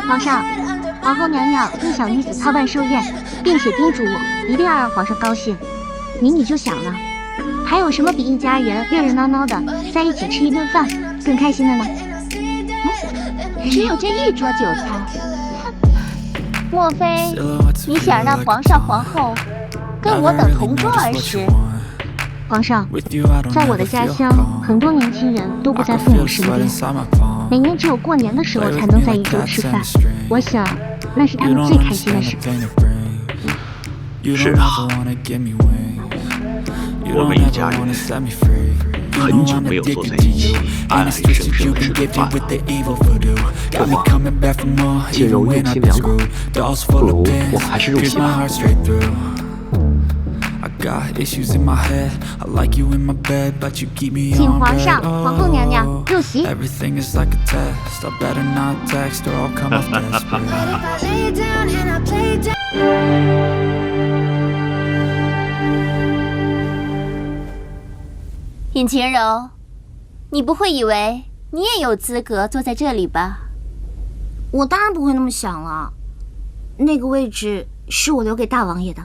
皇上，皇后娘娘令小女子操办寿宴，并且叮嘱我一定要让皇上高兴。你就想了，还有什么比一家人热热闹闹的在一起吃一顿饭更开心的呢？只有这一桌酒菜。莫非你想让皇上皇后跟我等同桌而食？皇上，在我的家乡，很多年轻人都不在父母身边，每年只有过年的时候才能在一桌吃饭。我想，那是他们最开心的时候。是啊，我们一家人很久没有坐在一起，安安生生的吃顿饭了。鸡肉用心良苦，不如我们还是入席吧。请皇上、皇后娘娘入席。尹晴柔，你不会以为你也有资格坐在这里吧？我当然不会那么想了，那个位置是我留给大王爷的。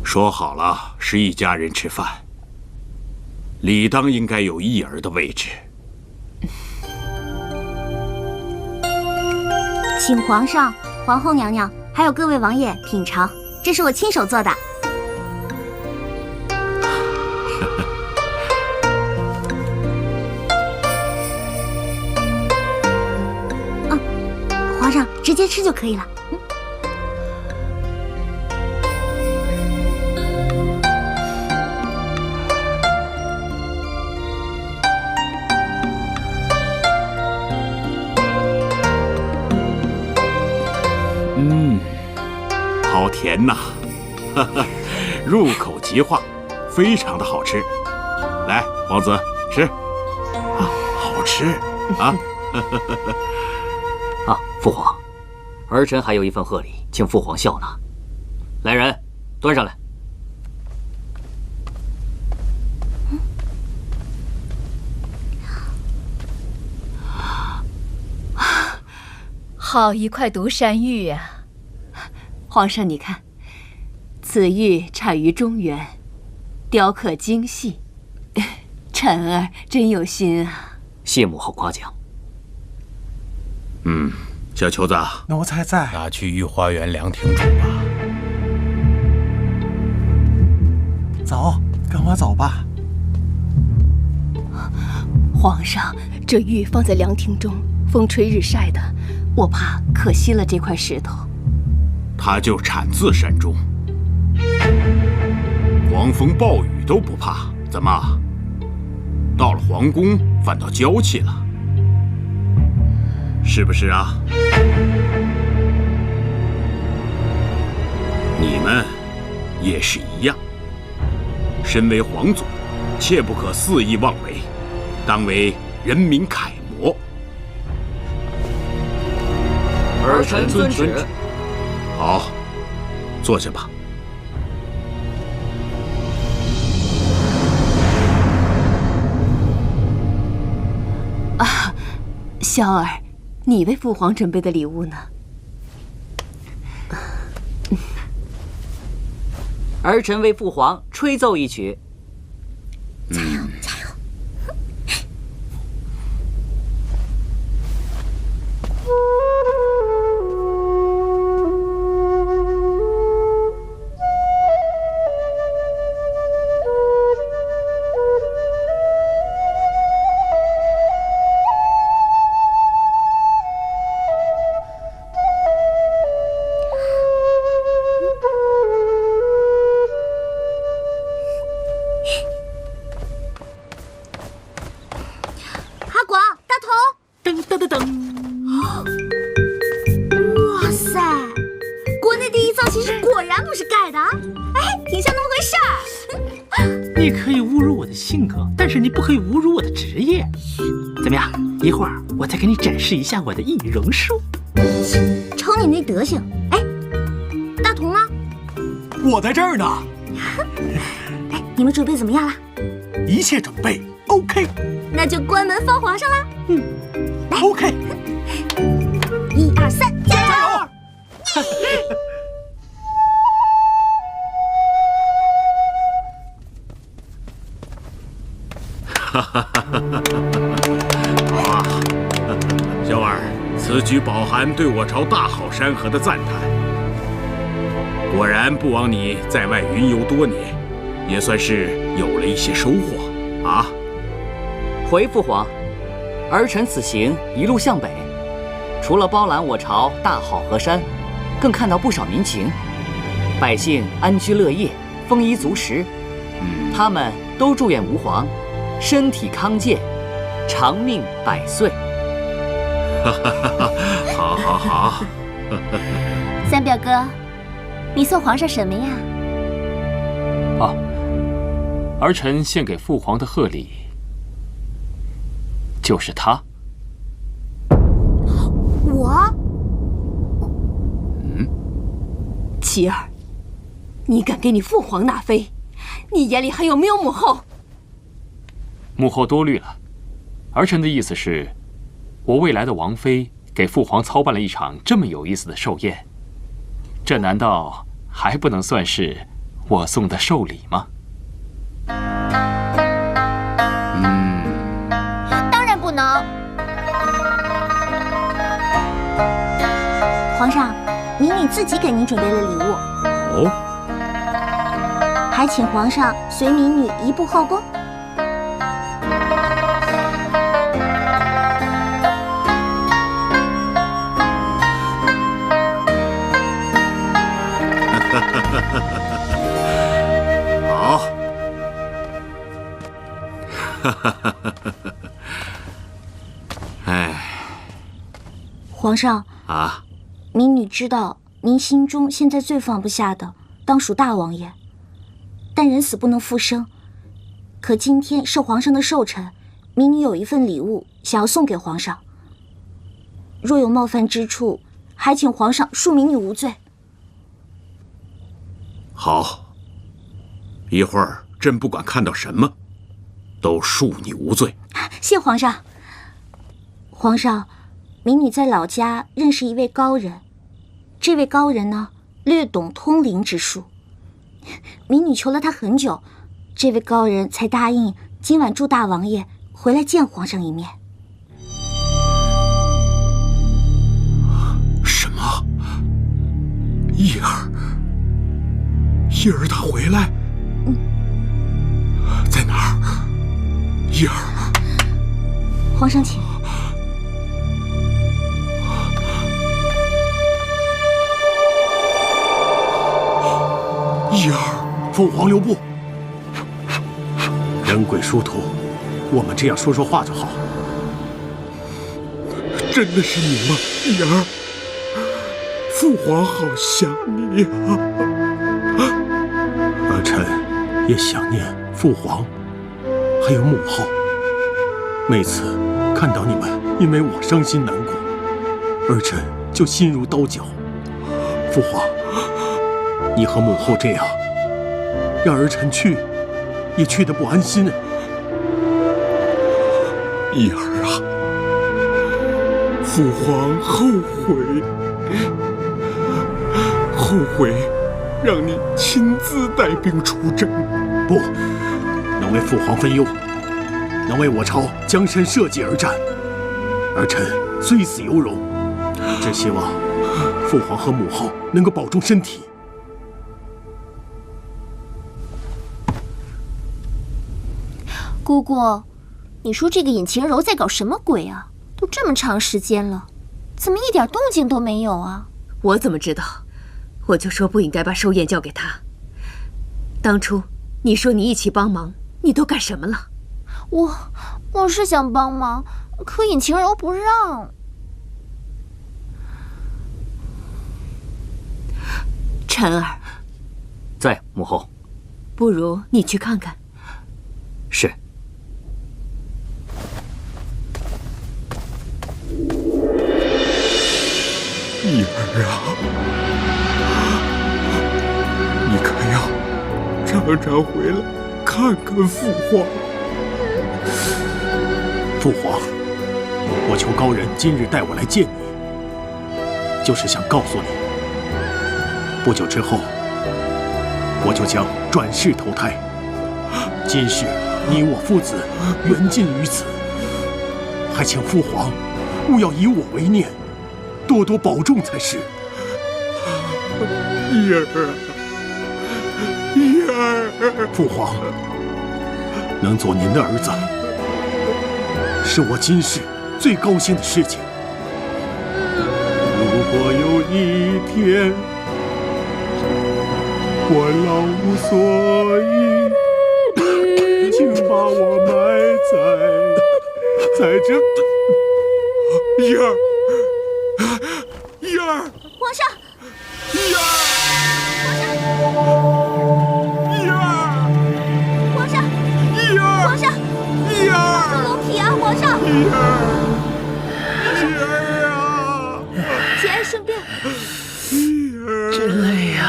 说好了是一家人吃饭，理当应该有一儿的位置。请皇上、皇后娘娘还有各位王爷品尝，这是我亲手做的。皇上直接吃就可以了。好甜呐，入口即化，非常的好吃。来，皇子吃，啊，好吃啊！啊，父皇，儿臣还有一份贺礼，请父皇笑纳。来人，端上来。好一块独山玉呀！皇上，你看，此玉产于中原，雕刻精细，臣儿真有心啊！谢母后夸奖。小球子，奴才在。拿去御花园凉亭煮吧。走，跟我走吧。皇上，这玉放在凉亭中，风吹日晒的，我怕可惜了这块石头。它就产自山中，狂风暴雨都不怕，怎么到了皇宫反倒娇气了？是不是啊？你们也是一样，身为皇族，切不可肆意妄为，当为人民楷模。儿臣遵旨。好，坐下吧。啊，萧儿，你为父皇准备的礼物呢？儿臣为父皇吹奏一曲。加油，加油！哇塞，国内第一造型师果然不是盖的啊！哎，挺像那么回事儿。你可以侮辱我的性格，但是你不可以侮辱我的职业。怎么样？一会儿我再给你展示一下我的易容术。瞅你那德行，哎，大同呢？我在这儿呢。哎，你们准备怎么样了？一切准备， OK，那就关门放皇上啦。OK， 1、2、3，加油！好啊，小儿，此举饱含对我朝大好山河的赞叹。果然，不枉你在外云游多年，也算是有了一些收获啊。回父皇，儿臣此行一路向北，除了包揽我朝大好河山，更看到不少民情，百姓安居乐业，丰衣足食。他们都祝愿吾皇身体康健，长命百岁。好好好。三表哥，你送皇上什么呀？儿臣献给父皇的贺礼就是它。我？琪儿，你敢给你父皇纳妃？你眼里还有没有母后？母后多虑了，儿臣的意思是，我未来的王妃给父皇操办了一场这么有意思的寿宴，这难道还不能算是我送的寿礼吗？当然不能。皇上，民女自己给您准备了礼物，哦，还请皇上随民女移步后宫。好。哎，皇上啊，民女知道您心中现在最放不下的当属大王爷，但人死不能复生。可今天是皇上的寿辰，民女有一份礼物想要送给皇上，若有冒犯之处，还请皇上恕民女无罪。好，一会儿朕不管看到什么，都恕你无罪。谢皇上。皇上，民女在老家认识一位高人，这位高人呢，略懂通灵之术。民女求了他很久，这位高人才答应今晚祝大王爷回来见皇上一面。什么？叶儿？叶儿他回来？在哪儿？叶儿。皇上请。叶儿，父皇留步。人鬼殊途，我们这样说说话就好。真的是你吗，叶儿？父皇好想你啊！儿臣也想念父皇，还有母后。每次看到你们因为我伤心难过，儿臣就心如刀绞。父皇，你和母后这样，让儿臣去，也去得不安心啊。叶儿啊，父皇后悔让你亲自带兵出征。不能为父皇分忧，能为我朝江山社稷而战，儿臣虽死犹荣。只希望父皇和母后能够保重身体。姑姑，你说这个尹晴柔在搞什么鬼啊？都这么长时间了，怎么一点动静都没有啊？我怎么知道？我就说不应该把寿宴交给他。当初你说你一起帮忙，你都干什么了？我是想帮忙，可尹晴柔不让。晨儿，在，母后。不如你去看看。是。叶儿啊，你可要常常回来看看父皇。父皇，我求高人今日带我来见你，就是想告诉你，不久之后，我就将转世投胎。今世你我父子缘尽于此，还请父皇勿要以我为念，多多保重才是。一儿啊，一儿！父皇，能做您的儿子，是我今世最高兴的事情。如果有一天我老无所依，请把我埋在这。一儿，一儿，皇上，一儿，一儿，皇上，一儿，皇上，一儿，这龙体啊，皇上，一儿啊！节哀顺变。真累呀。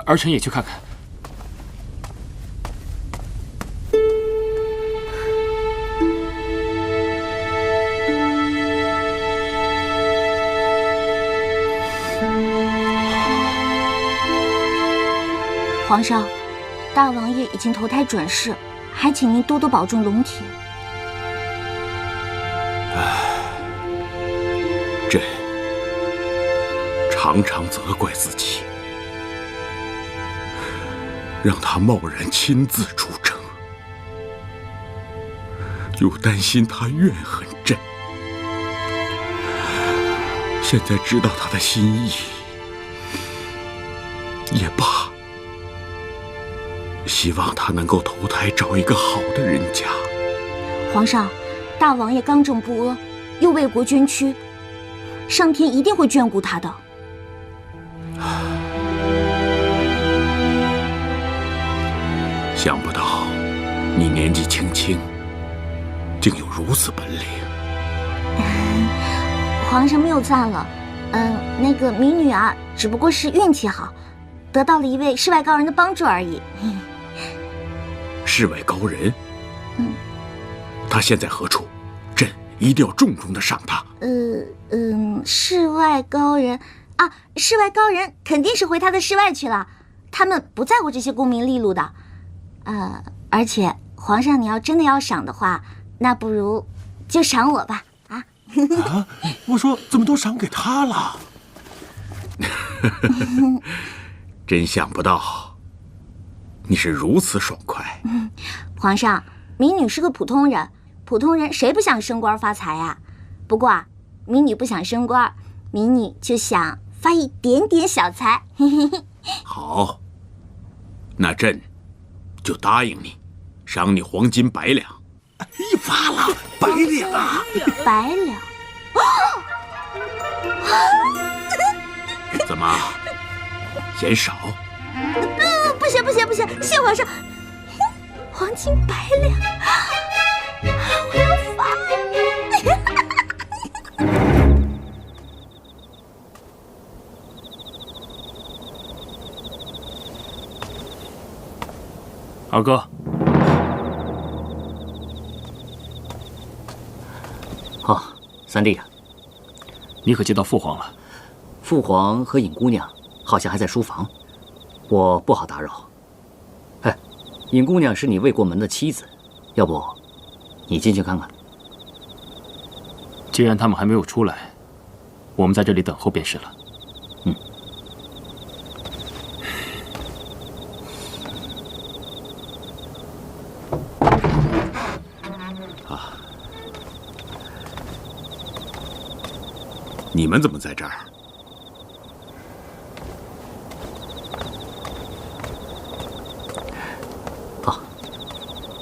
儿臣也去看看。皇上，大王爷已经投胎转世，还请您多多保重龙体。朕常常责怪自己，让他贸然亲自出征，又担心他怨恨朕。现在知道他的心意，也罢。希望他能够投胎找一个好的人家。皇上，大王爷刚正不阿，又为国捐躯，上天一定会眷顾他的。想不到你年纪轻轻，竟有如此本领。皇上谬赞了，那个民女啊，只不过是运气好，得到了一位世外高人的帮助而已。世外高人？他现在何处？朕一定要重重的赏他。世外高人啊，世外高人肯定是回他的世外去了，他们不在乎这些功名利禄的。而且皇上，你要真的要赏的话，那不如就赏我吧。啊，我说怎么都赏给他了？真想不到你是如此爽快。皇上，民女是个普通人，普通人谁不想升官发财呀？不过啊，民女不想升官，民女就想发一点点小财。好，那朕就答应你，赏你黄金100两。一发了100两啊！100两？怎么嫌少？不行不行不行，谢皇上，黄金100两，我要发。二哥，三弟啊，你可见到父皇了？父皇和尹姑娘好像还在书房，我不好打扰。哎，尹姑娘是你未过门的妻子，要不你进去看看？既然他们还没有出来，我们在这里等候便是了。你们怎么在这儿？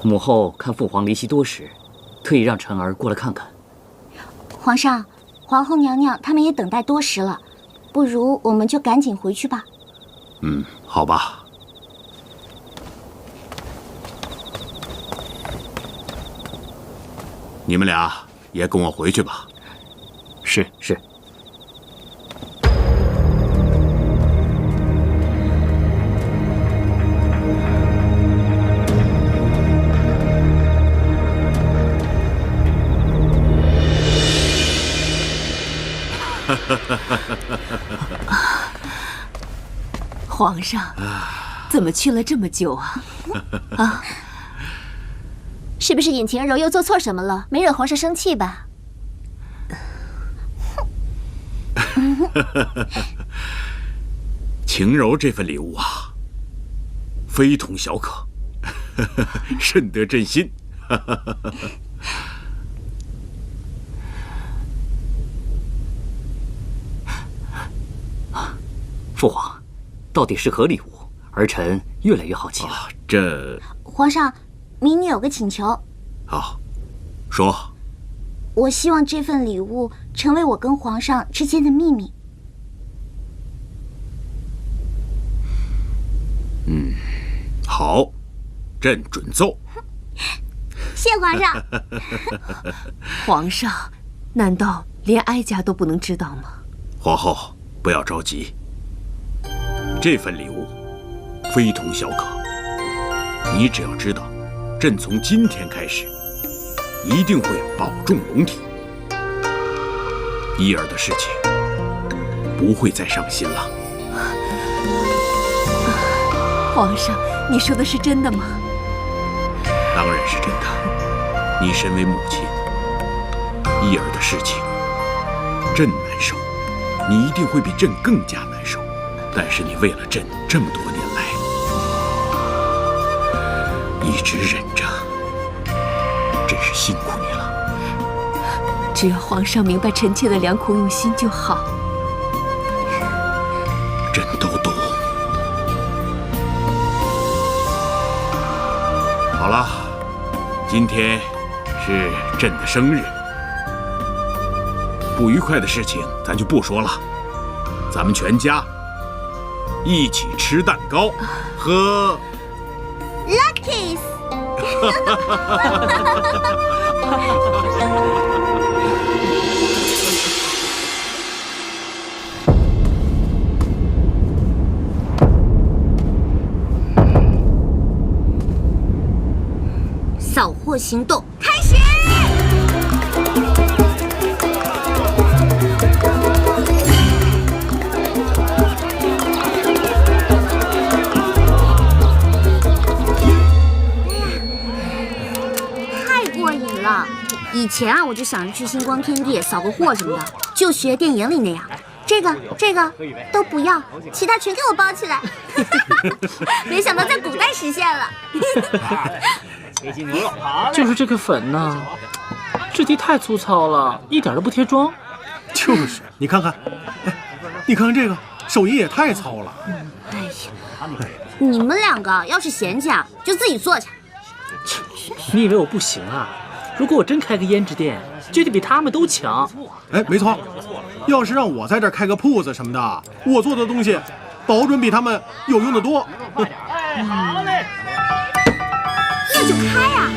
母后看父皇离席多时，特意让臣儿过来看看。皇上，皇后娘娘他们也等待多时了，不如我们就赶紧回去吧。好吧。你们俩也跟我回去吧。是。皇上，怎么去了这么久啊？啊，是不是尹晴柔又做错什么了？没惹皇上生气吧？晴柔这份礼物啊，非同小可，甚得朕心。父皇，到底是何礼物？儿臣越来越好奇了。这皇上，民女有个请求。好，说。我希望这份礼物成为我跟皇上之间的秘密。好，朕准奏。谢皇上。皇上，难道连哀家都不能知道吗？皇后，不要着急。这份礼物非同小可，你只要知道，朕从今天开始一定会保重龙体，伊儿的事情不会再伤心了。皇上，你说的是真的吗？当然是真的。你身为母亲，伊儿的事情，朕难受，你一定会比朕更加难受。但是你为了朕这么多年来一直忍着，真是辛苦你了。只要皇上明白臣妾的良苦用心就好。朕都懂。好了，今天是朕的生日，不愉快的事情咱就不说了，咱们全家一起吃蛋糕，喝 Lucky's。扫货行动开始！太过瘾了！以前啊，我就想着去星光天地扫个货什么的，就学电影里那样。这个都不要，其他全给我包起来。没想到在古代实现了。就是这个粉呐，质地太粗糙了，一点都不贴妆。就是，你看看，哎，你看看这个，手艺也太糙了。哎呀，你们两个要是嫌弃啊，就自己做去。你以为我不行啊？如果我真开个胭脂店，就得比他们都强。哎，没错，要是让我在这儿开个铺子什么的，我做的东西保准比他们有用的多。那就开呀！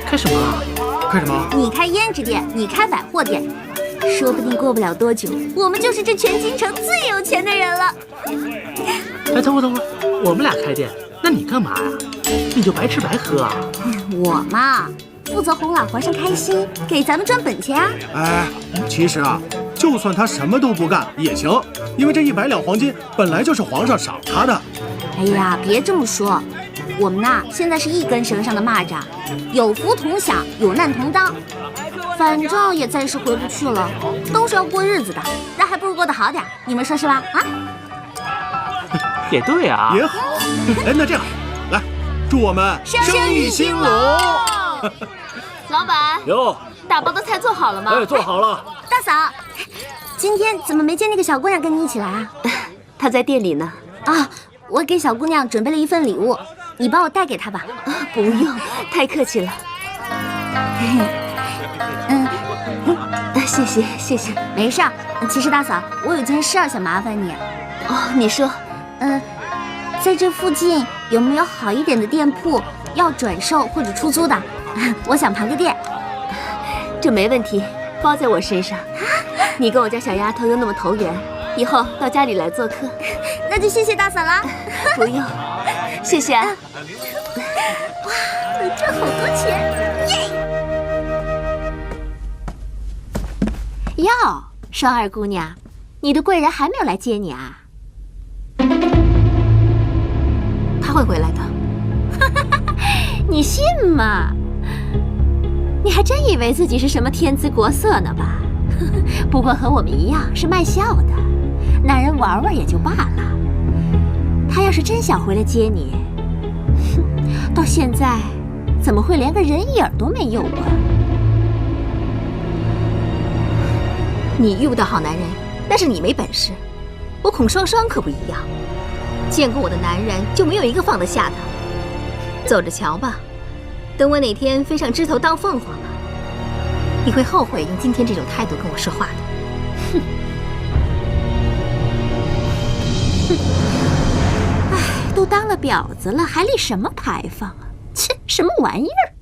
开什么啊？开什么？你开胭脂店，你开百货店，说不定过不了多久，我们就是这全京城最有钱的人了。哎，等会儿，我们俩开店，那你干嘛呀？你就白吃白喝啊？我嘛，负责哄老皇上开心，给咱们赚本钱啊。哎，其实啊，就算他什么都不干也行，因为这100两黄金本来就是皇上赏他的。哎呀，别这么说，我们呐现在是一根绳上的蚂蚱，有福同享，有难同当。反正也暂时回不去了，都是要过日子的，那还不如过得好点，你们说是吧？啊？也对啊，也好。哎，那这样，来，祝我们生意兴隆。老板，哟，打包的菜做好了吗？哎，做好了。大嫂，今天怎么没见那个小姑娘跟你一起来啊？她在店里呢。啊，我给小姑娘准备了一份礼物，你帮我带给她吧。不用，太客气了。谢谢。没事儿。其实大嫂，我有件事儿想麻烦你。哦，你说。在这附近有没有好一点的店铺要转售或者出租的？我想盘个店。这没问题，包在我身上。你跟我家小丫头又那么投缘，以后到家里来做客。那就谢谢大嫂啦。不用，谢谢啊。哇，能赚好多钱！耶！哟，双儿姑娘，你的贵人还没有来接你啊？他会回来的。你信吗？你还真以为自己是什么天姿国色呢吧？不过和我们一样是卖笑的，男人玩玩也就罢了。他要是真想回来接你，到现在怎么会连个人影都没有啊？你遇不到好男人，那是你没本事。我孔双双可不一样，见过我的男人就没有一个放得下的。走着瞧吧，等我哪天飞上枝头当凤凰了，你会后悔用今天这种态度跟我说话的。哼！唉，都当了婊子了，还立什么牌坊啊？切，什么玩意儿！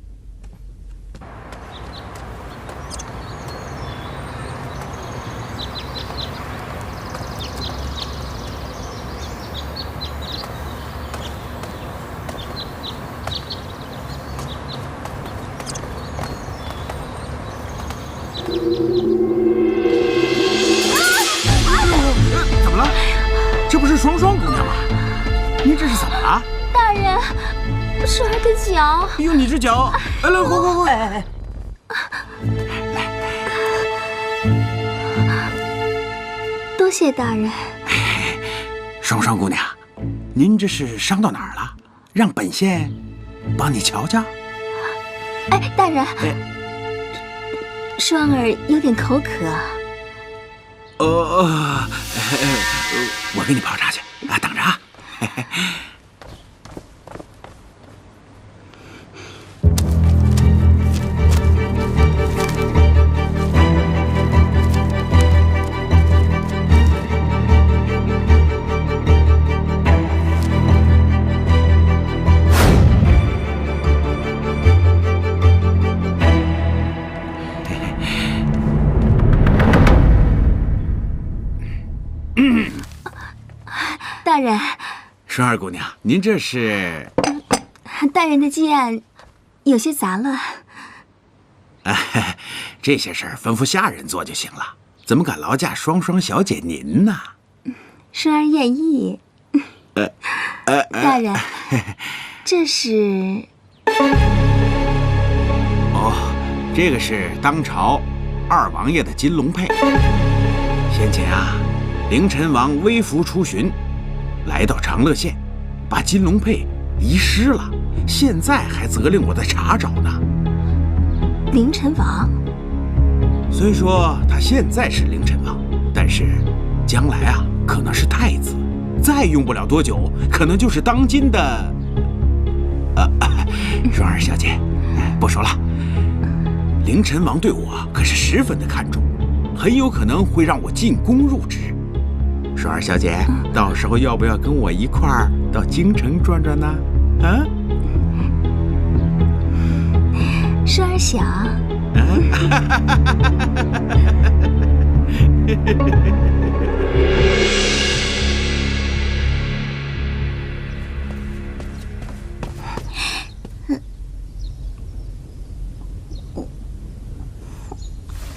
怎么了？这不是双双姑娘吗？您这是怎么了？大人，是儿的脚。哎呦，你这脚！来来，快！多谢大人。双双姑娘，您这是伤到哪儿了？让本仙帮你瞧瞧。哎，大人，双儿有点口渴。我给你泡茶去啊，等着啊。大人，双儿姑娘，您这是？大人的剑有些杂乱。这些事儿吩咐下人做就行了，怎么敢劳驾双双小姐您呢？双儿愿意。大人，这是？哦，这个是当朝二王爷的金龙佩。先前啊，凌晨王微服出巡，来到长乐县，把金龙佩遗失了，现在还责令我在查找呢。凌晨王？虽说他现在是凌晨王，但是将来啊，可能是太子，再用不了多久，可能就是当今的……双儿小姐，不说了。凌晨王对我可是十分的看重，很有可能会让我进宫入职。双儿小姐，到时候要不要跟我一块儿到京城转转呢？啊？双儿想。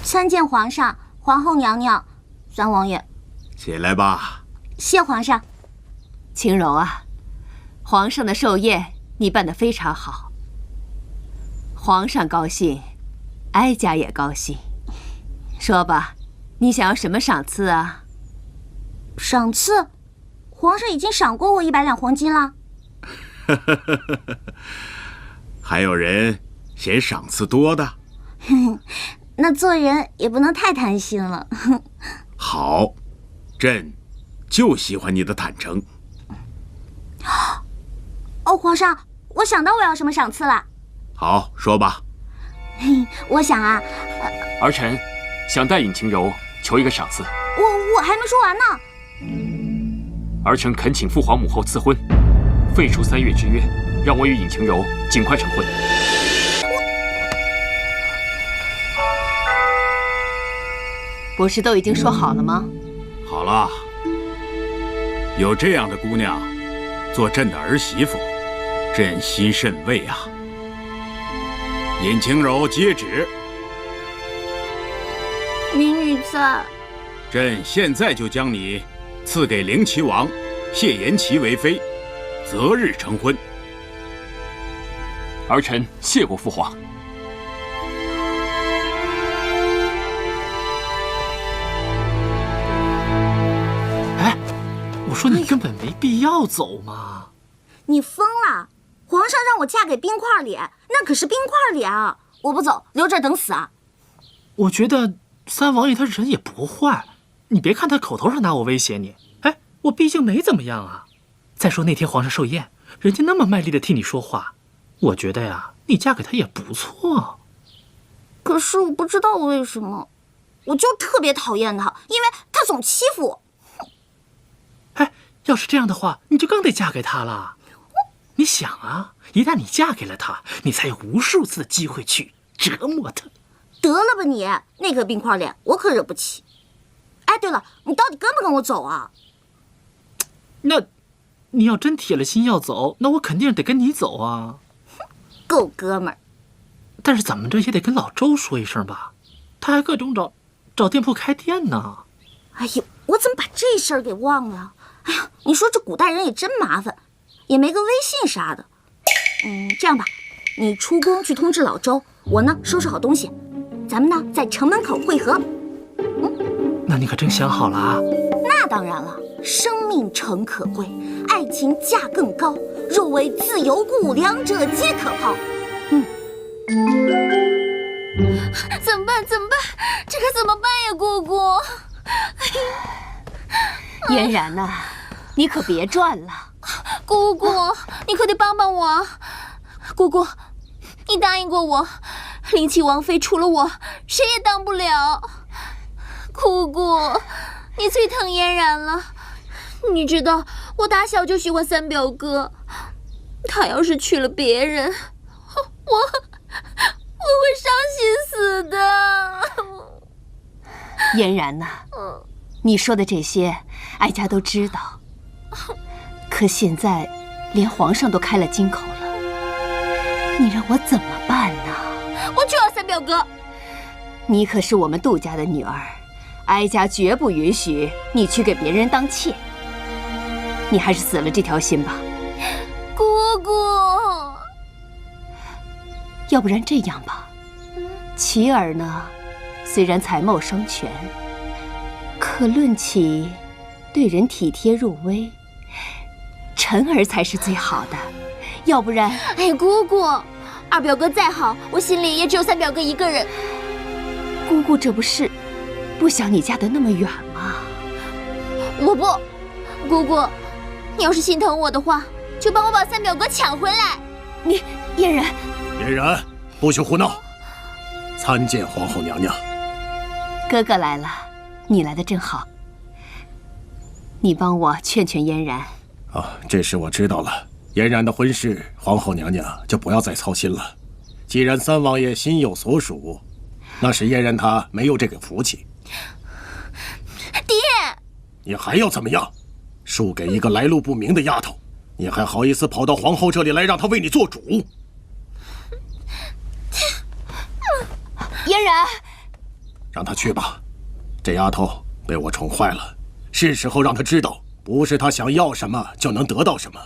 参见皇上、皇后娘娘、三王爷。起来吧。谢皇上。晴柔啊，皇上的寿宴你办得非常好，皇上高兴，哀家也高兴。说吧，你想要什么赏赐啊？赏赐？皇上已经赏过我100两黄金了。还有人嫌赏赐多的？那做人也不能太贪心了。好，朕就喜欢你的坦诚。哦，皇上，我想到我要什么赏赐了。好，说吧。我想啊，儿臣想代尹晴柔求一个赏赐。我还没说完呢。儿臣恳请父皇母后赐婚，废除3月之约，让我与尹晴柔尽快成婚。不是都已经说好了吗？好了，有这样的姑娘做朕的儿媳妇，朕心甚慰啊。尹晴柔接旨。民女在。朕现在就将你赐给灵齐王谢延琪为妃，择日成婚。儿臣谢过父皇。哎，我说你根本没必要走嘛！你疯了！皇上让我嫁给冰块脸，那可是冰块脸啊！我不走，留这儿等死啊！我觉得三王爷他人也不坏，你别看他口头上拿我威胁你，哎，我毕竟没怎么样啊。再说那天皇上寿宴，人家那么卖力的替你说话，我觉得呀，你嫁给他也不错。可是我不知道为什么，我就特别讨厌他，因为他总欺负我。哎，要是这样的话，你就更得嫁给他了。你想啊，一旦你嫁给了他，你才有无数次的机会去折磨他。得了吧你，那个冰块脸，我可惹不起。哎，对了，你到底跟不跟我走啊？那，你要真铁了心要走，那我肯定得跟你走啊。够哥们儿。但是怎么着也得跟老周说一声吧，他还各种找店铺开店呢。哎呦，我怎么把这事儿给忘了？哎呀，你说这古代人也真麻烦。也没个微信啥的，这样吧，你出宫去通知老周，我呢收拾好东西，咱们呢在城门口会合。那你可真想好了啊？那当然了，生命诚可贵，爱情价更高，若为自由故，两者皆可抛。怎么办？怎么办？这可怎么办呀，姑姑？嫣然呐，你可别转了。姑姑，你可得帮帮我！姑姑，你答应过我，灵齐王妃除了我，谁也当不了。姑姑，你最疼嫣然了。你知道，我打小就喜欢三表哥，他要是娶了别人，我会伤心死的。嫣然呐，你说的这些，哀家都知道。可现在，连皇上都开了金口了，你让我怎么办呢？我就要三表哥。你可是我们杜家的女儿，哀家绝不允许你去给别人当妾。你还是死了这条心吧。姑姑，要不然这样吧，齐儿呢，虽然才貌双全，可论起对人体贴入微，晨儿才是最好的，要不然……哎呀，姑姑，二表哥再好，我心里也只有三表哥一个人。姑姑这不是不想你嫁得那么远吗？我不，姑姑，你要是心疼我的话，就帮我把三表哥抢回来。你嫣然，嫣然，不许胡闹！参见皇后娘娘。哥哥来了，你来的正好。你帮我劝劝嫣然。这事我知道了。嫣然的婚事，皇后娘娘就不要再操心了。既然三王爷心有所属，那是嫣然她没有这个福气。爹，你还要怎么样？输给一个来路不明的丫头，你还好意思跑到皇后这里来，让她为你做主？嫣然，让她去吧。这丫头被我宠坏了，是时候让她知道，不是她想要什么就能得到什么。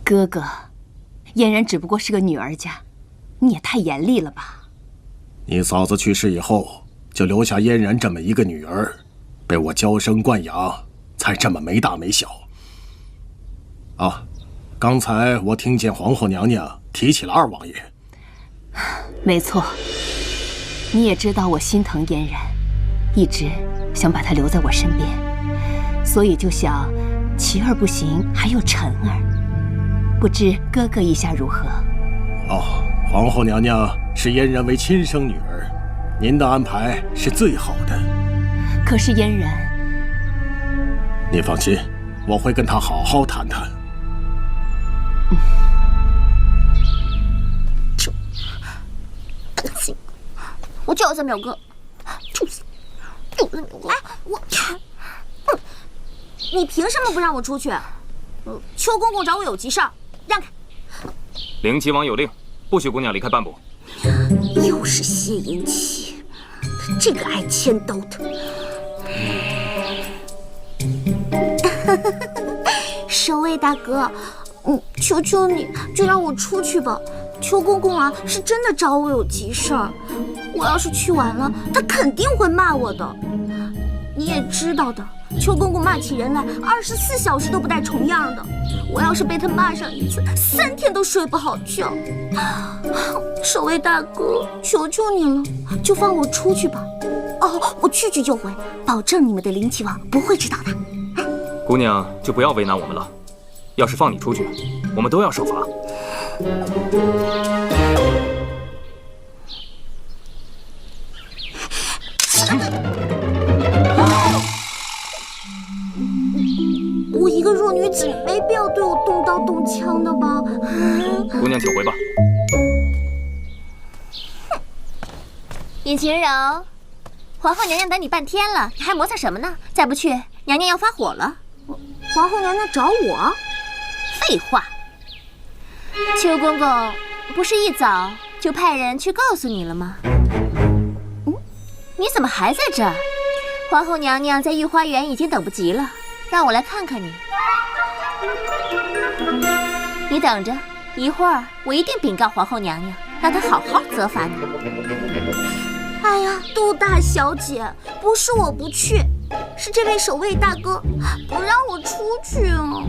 哥哥，嫣然只不过是个女儿家，你也太严厉了吧？你嫂子去世以后，就留下嫣然这么一个女儿，被我娇生惯养，才这么没大没小。刚才我听见皇后娘娘提起了二王爷。没错，你也知道我心疼嫣然，一直想把她留在我身边，所以就想齐儿不行，还有晨儿。不知哥哥意下如何？皇后娘娘视嫣然为亲生女儿，您的安排是最好的。可是嫣然，你放心，我会跟她好好谈谈。我就要三表哥，就是三表哥。哎，你凭什么不让我出去？邱公公找我有急事儿，让开。灵齐王有令，不许姑娘离开半步。又是谢延琪，这个爱牵刀的。守卫大哥，求求你，就让我出去吧。邱公公啊，是真的找我有急事儿。我要是去晚了，他肯定会骂我的。你也知道的，邱公公骂起人来24小时都不带重样的。我要是被他骂上一次，3天都睡不好觉。守卫大哥，求求你了，就放我出去吧。哦，我去就回，保证你们的灵气王不会知道的。姑娘就不要为难我们了。要是放你出去，我们都要受罚。我一个弱女子，没必要对我动刀动枪的吧？姑娘，请回吧。尹晴柔，皇后娘娘等你半天了，你还磨蹭什么呢？再不去，娘娘要发火了。皇后娘娘找我？废话，邱公公不是一早就派人去告诉你了吗？你怎么还在这儿？皇后娘娘在御花园已经等不及了，让我来看看你。你等着，一会儿我一定禀告皇后娘娘，让她好好责罚你。哎呀，杜大小姐，不是我不去，是这位守卫大哥不让我出去啊。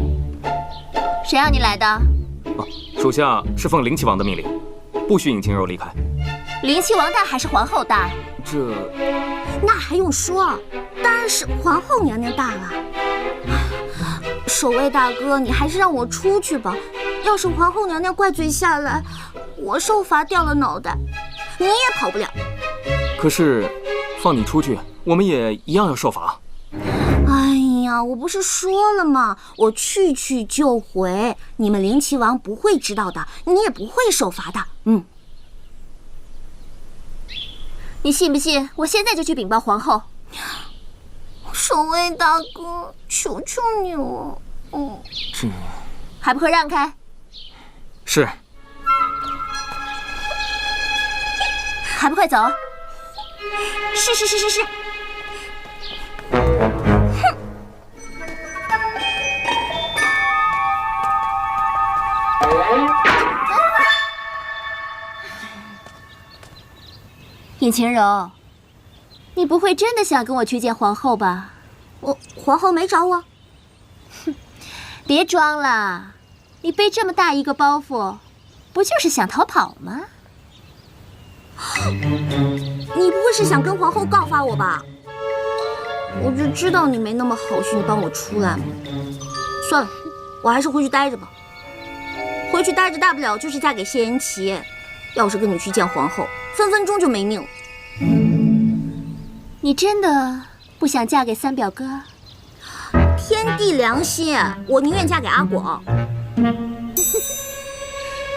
谁让你来的？属下是奉灵气王的命令，不许尹晴柔离开。灵气王大还是皇后大？那还用说，当然是皇后娘娘大了。守卫大哥，你还是让我出去吧。要是皇后娘娘怪罪下来，我受罚掉了脑袋，你也跑不了。可是，放你出去，我们也一样要受罚。哎呀，我不是说了吗？我去就回，你们灵气王不会知道的，你也不会受罚的。你信不信？我现在就去禀报皇后。守卫大哥，求求你了。还不快让开！是。还不快走！是。尹晴柔，你不会真的想跟我去见皇后吧？皇后没找我。哼，别装了，你背这么大一个包袱，不就是想逃跑吗？你不会是想跟皇后告发我吧？我就知道你没那么好心帮我出来嘛。算了，我还是回去待着吧。回去待着，大不了就是嫁给谢恩琪。要是跟你去见皇后，分分钟就没命了。你真的不想嫁给三表哥？天地良心，我宁愿嫁给阿广。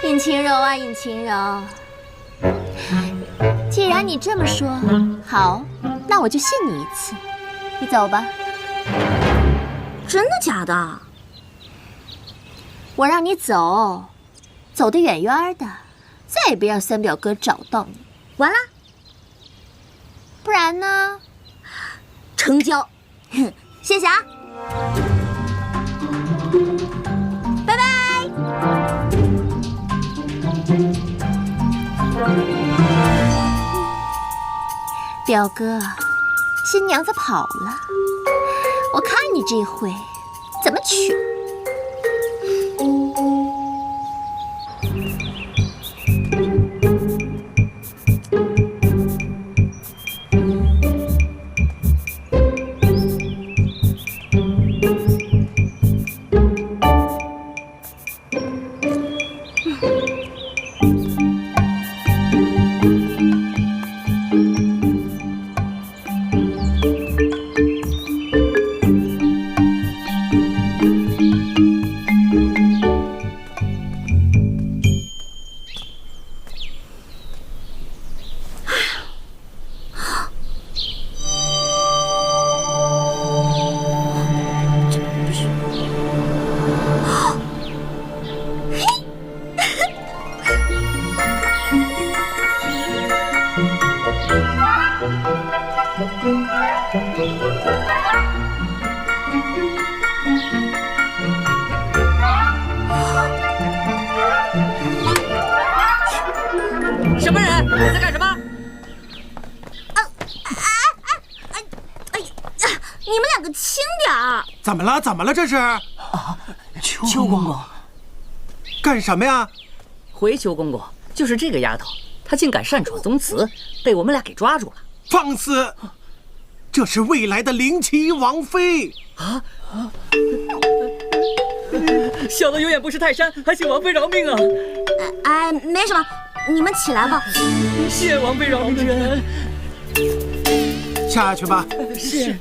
尹晴柔啊，尹晴柔，既然你这么说，好，那我就信你一次。你走吧。真的假的？我让你走，走得远远的，再也别让三表哥找到你。完了。不然呢？成交。谢谢啊。拜拜。表哥，新娘子跑了，我看你这回怎么娶。你在干什么？你们两个轻点儿！怎么了？怎么了？这是？邱公公，干什么呀？回邱公公，就是这个丫头，她竟敢擅闯宗祠，被我们俩给抓住了。放肆！这是未来的灵齐王妃啊！小的有眼不识泰山，还请王妃饶命啊！没什么，你们起来吧。谢王妃饶命之恩。下去吧。是。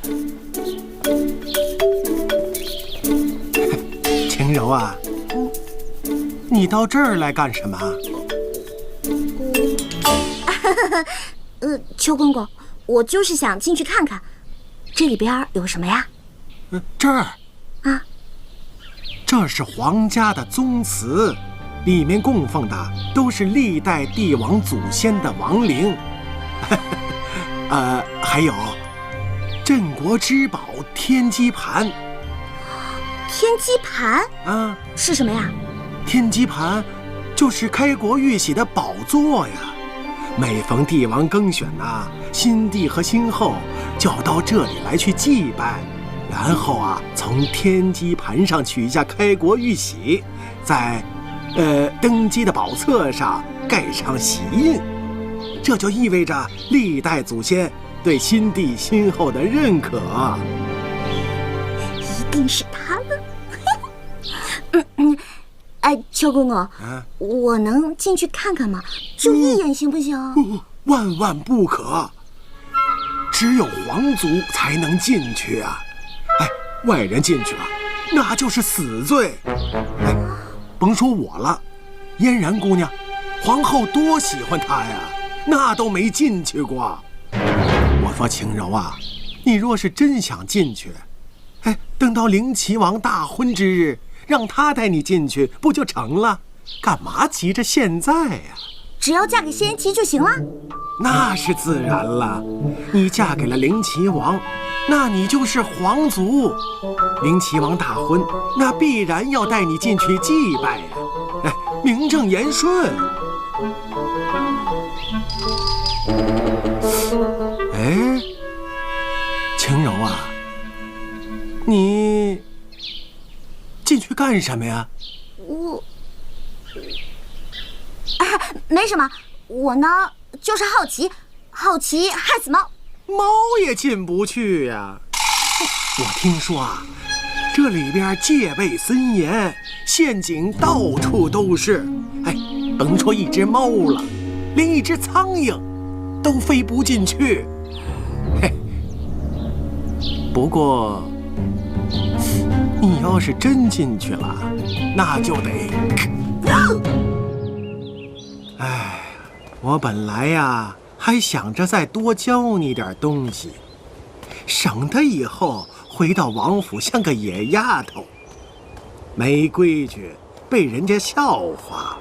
晴柔啊，你到这儿来干什么？邱公公，我就是想进去看看，这里边有什么呀？这儿啊，这是皇家的宗祠，里面供奉的都是历代帝王祖先的亡灵。还有镇国之宝天机盘。天机盘啊，是什么呀？天机盘就是开国玉玺的宝座呀。每逢帝王更选呐，新帝和新后就要到这里来去祭拜，然后啊，从天机盘上取下开国玉玺，在登基的宝册上盖上玺印，这就意味着历代祖先对新帝新后的认可。一定是他们。邱公公，我能进去看看吗？就一眼行不行？万万不可，只有皇族才能进去啊！外人进去了，那就是死罪。甭说我了，嫣然姑娘，皇后多喜欢她呀，那都没进去过。我说晴柔啊，你若是真想进去，等到灵齐王大婚之日，让他带你进去不就成了？干嘛急着现在呀？只要嫁给仙齐就行了。那是自然了，你嫁给了灵齐王，那你就是皇族。灵齐王大婚，那必然要带你进去祭拜呀，名正言顺。晴柔啊，你进去干什么呀？没什么，我呢就是好奇害死猫。猫也进不去呀。我听说啊，这里边戒备森严，陷阱到处都是。甭说一只猫了，连一只苍蝇都飞不进去。不过你要是真进去了，那就得……我本来呀还想着再多教你点东西，省得以后回到王府像个野丫头，没规矩，被人家笑话。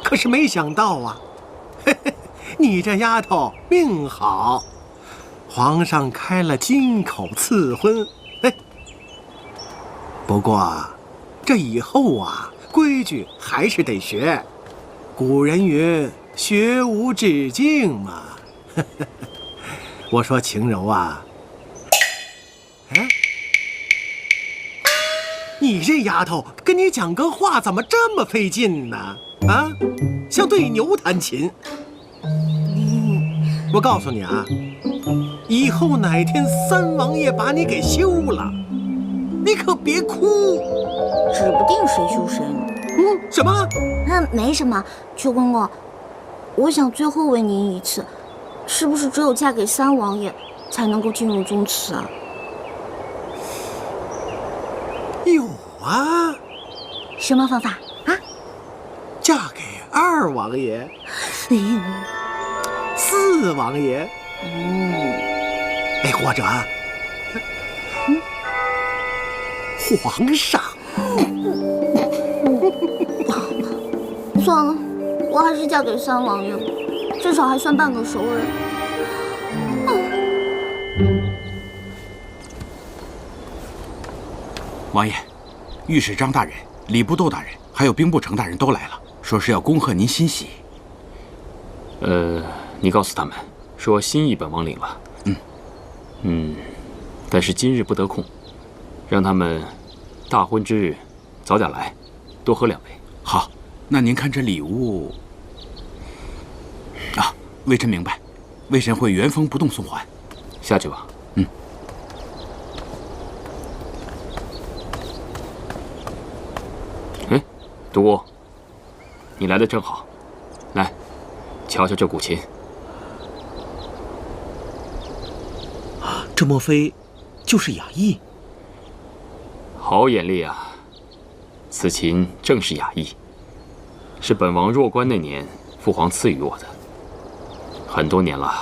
可是没想到啊，你这丫头命好，皇上开了金口赐婚。不过这以后啊，规矩还是得学。古人云，学无止境嘛。我说晴柔啊，你这丫头跟你讲个话怎么这么费劲呢？像对牛弹琴。我告诉你啊，以后哪天三王爷把你给休了，你可别哭，指不定谁休谁呢。什么？没什么，邱公公，我想最后问您一次，是不是只有嫁给三王爷才能够进入宗祠啊？有啊。什么方法啊？嫁给二王爷、四王爷，或者皇上。算了，我还是嫁给三王爷，至少还算半个熟人。王爷，御史张大人、礼部窦大人还有兵部程大人都来了，说是要恭贺您新喜。你告诉他们，说心意本王领了。但是今日不得空，让他们大婚之日早点来，多喝2杯。好，那您看这礼物啊，微臣明白，微臣会原封不动送还。下去吧。哎，独孤，你来的正好，来，瞧瞧这古琴。这莫非就是雅意？好眼力啊！此琴正是雅意，是本王弱冠那年父皇赐予我的。很多年了，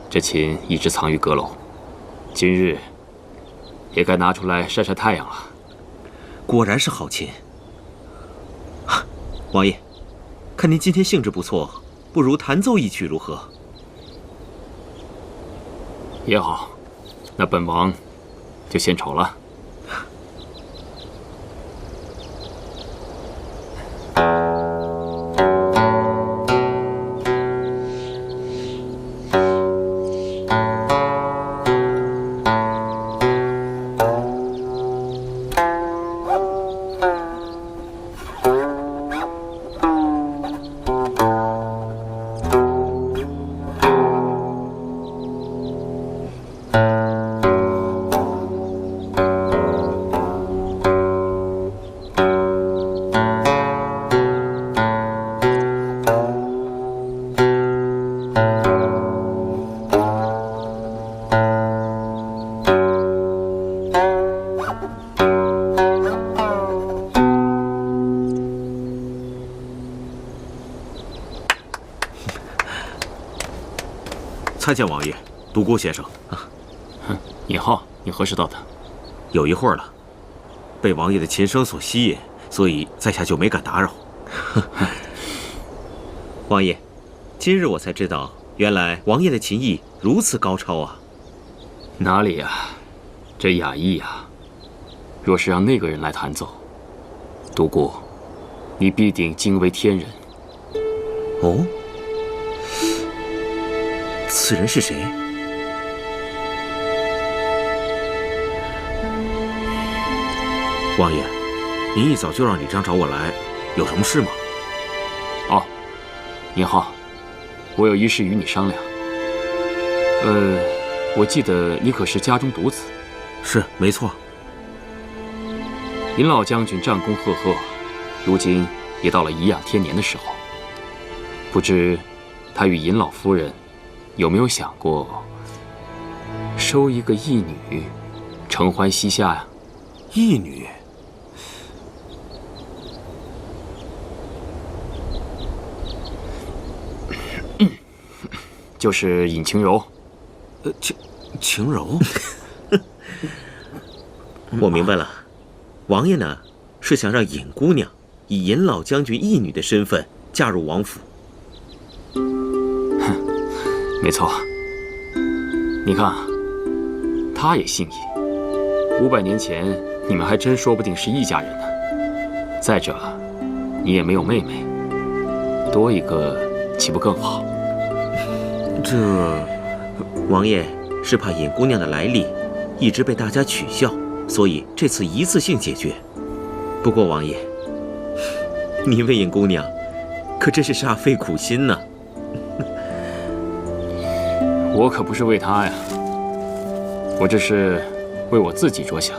这琴一直藏于阁楼，今日也该拿出来晒晒太阳了。果然是好琴。王爷，看您今天兴致不错，不如弹奏一曲如何？也好，那本王就献丑了。参见王爷，独孤先生。尹浩，你何时到的？有一会儿了，被王爷的琴声所吸引，所以在下就没敢打扰。王爷，今日我才知道，原来王爷的琴艺如此高超啊！哪里呀，这雅意呀，若是让那个人来弹奏，独孤，你必定惊为天人。哦，此人是谁？王爷，您一早就让李章找我来，有什么事吗？哦，尹浩，我有一事与你商量。我记得你可是家中独子。是，没错。尹老将军战功赫赫，如今也到了颐养天年的时候。不知他与尹老夫人有没有想过收一个义女，承欢膝下呀？义女？就是尹晴柔。晴柔？我明白了，王爷呢是想让尹姑娘以尹老将军义女的身份嫁入王府。没错。你看啊，他也姓尹，500年前你们还真说不定是一家人呢。再者，你也没有妹妹，多一个岂不更好？这，王爷是怕尹姑娘的来历一直被大家取笑，所以这次一次性解决。不过王爷，您为尹姑娘可真是煞费苦心呢。我可不是为她呀，我这是为我自己着想。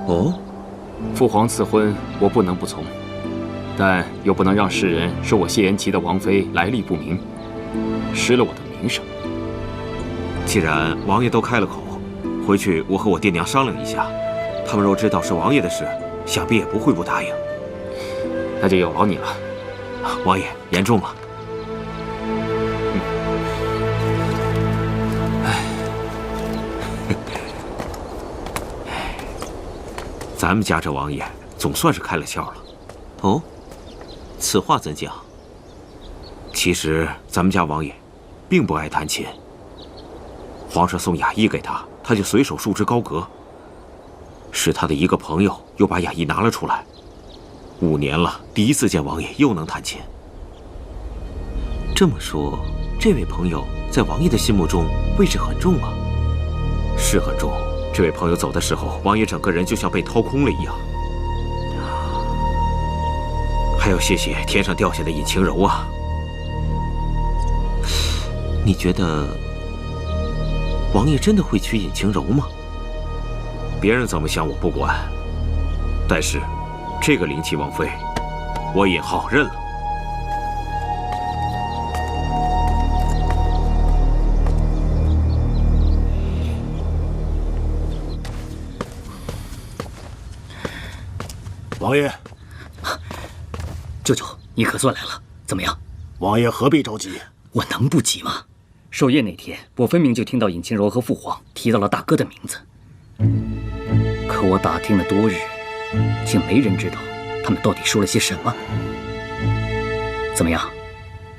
哦，父皇赐婚，我不能不从，但又不能让世人说我谢延琪的王妃来历不明，失了我的名声。既然王爷都开了口，回去我和我爹娘商量一下，他们若知道是王爷的事，想必也不会不答应。那就有劳你了。王爷言重了。咱们家这王爷总算是开了窍了。哦，此话怎讲？其实咱们家王爷并不爱弹琴，皇上送雅意给他，他就随手束之高阁。是他的一个朋友又把雅意拿了出来，5年了，第一次见王爷又能弹琴。这么说，这位朋友在王爷的心目中位置很重啊。是很重。这位朋友走的时候，王爷整个人就像被掏空了一样。还要谢谢天上掉下的尹晴柔啊。你觉得王爷真的会娶尹晴柔吗？别人怎么想我不管，但是这个灵气王妃，我尹浩认了。王爷，舅舅，你可算来了，怎么样？王爷何必着急？我能不急吗？寿宴那天，我分明就听到尹晴柔和父皇提到了大哥的名字，可我打听了多日，竟没人知道他们到底说了些什么。怎么样？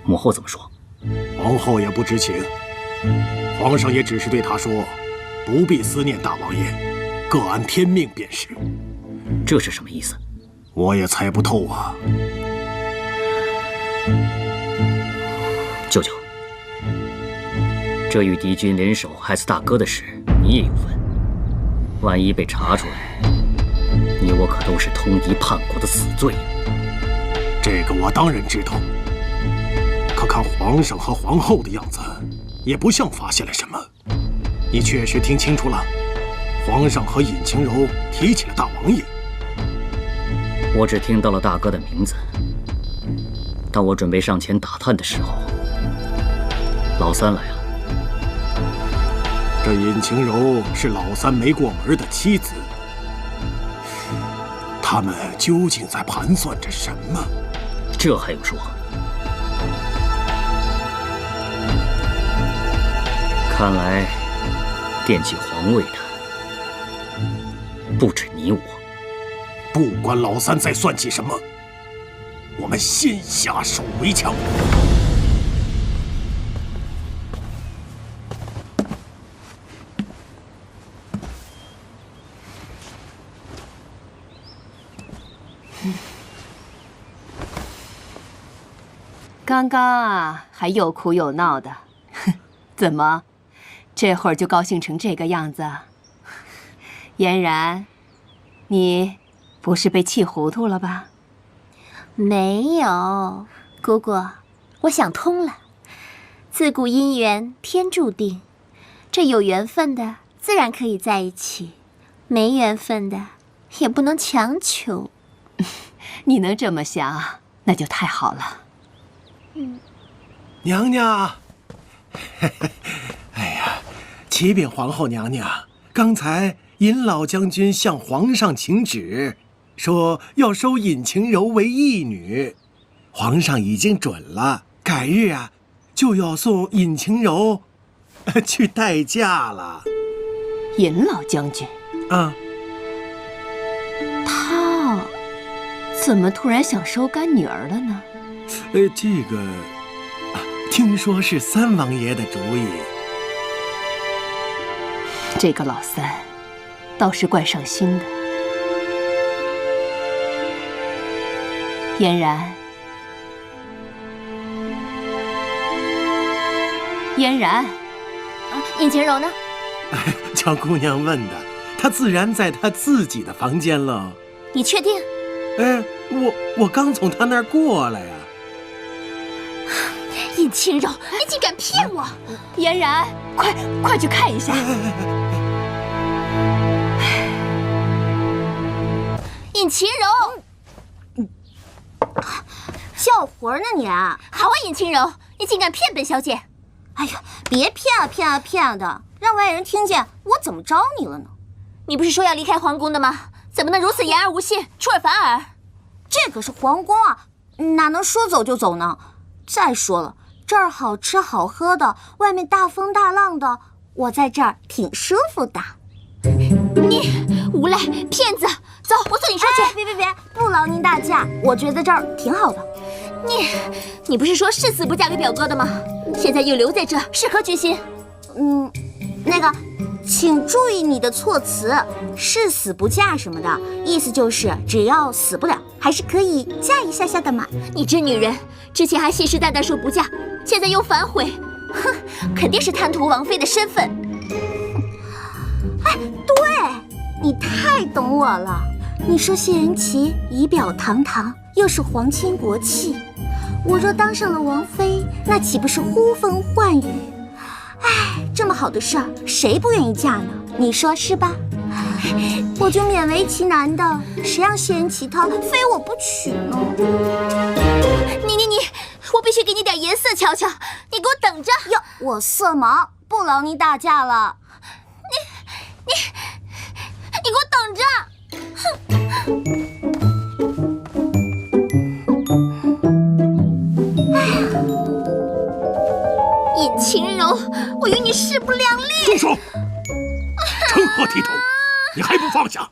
母后怎么说？皇后也不知情，皇上也只是对她说，不必思念大王爷，各安天命便是。这是什么意思？我也猜不透啊。舅舅，这与敌军联手害死大哥的事，你也有份。万一被查出来，你我可都是通敌叛国的死罪。这个我当然知道，可看皇上和皇后的样子，也不像发现了什么。你确实听清楚了，皇上和尹晴柔提起了大王爷。我只听到了大哥的名字。当我准备上前打探的时候，老三来了。这尹晴柔是老三没过门的妻子，他们究竟在盘算着什么？这还用说？看来惦记皇位的不止你我。不管老三在算计什么，我们先下手为强。刚刚啊，还又哭又闹的，怎么，这会儿就高兴成这个样子？嫣然，你不是被气糊涂了吧？没有，姑姑，我想通了。自古姻缘天注定，这有缘分的自然可以在一起，没缘分的也不能强求。你能这么想，那就太好了。娘娘，哎呀，启禀皇后娘娘，刚才尹老将军向皇上请旨，说要收尹晴柔为义女，皇上已经准了，改日啊就要送尹晴柔去待嫁了。尹老将军，啊，他怎么突然想收干女儿了呢？这个，听说是三王爷的主意。这个老三倒是怪上心的。嫣然，嫣然，尹晴柔呢？叫姑娘问的，她自然在她自己的房间喽。你确定？哎，我刚从她那儿过来呀。尹晴柔，你竟敢骗我！嫣然，快去看一下。尹晴柔，叫魂呢你！好啊，尹晴柔，你竟敢骗本小姐！哎呀，别骗啊的，让外人听见，我怎么招你了呢？你不是说要离开皇宫的吗？怎么能如此言而无信，出尔反尔？这可是皇宫啊，哪能说走就走呢？再说了，这儿好吃好喝的，外面大风大浪的，我在这儿挺舒服的。你无赖骗子，走，我送你出去。别，不劳您大驾，我觉得这儿挺好的。你不是说誓死不嫁给表哥的吗？现在又留在这，是何居心？那个，请注意你的措辞，誓死不嫁什么的，意思就是只要死不了，还是可以嫁一下下的嘛。你这女人，之前还信誓旦旦说不嫁，现在又反悔，肯定是贪图王妃的身份。哎，对，你太懂我了。你说谢云奇仪表堂堂，又是皇亲国戚，我若当上了王妃，那岂不是呼风唤雨？哎，这么好的事儿，谁不愿意嫁呢？你说是吧？我就勉为其难的，谁让谢云奇他非我不娶呢？你，我必须给你点颜色瞧瞧，你给我等着！哟，我色盲，不劳你大驾了。你给我等着！尹晴柔，我与你势不两立！住手！成何体统？你还不放下？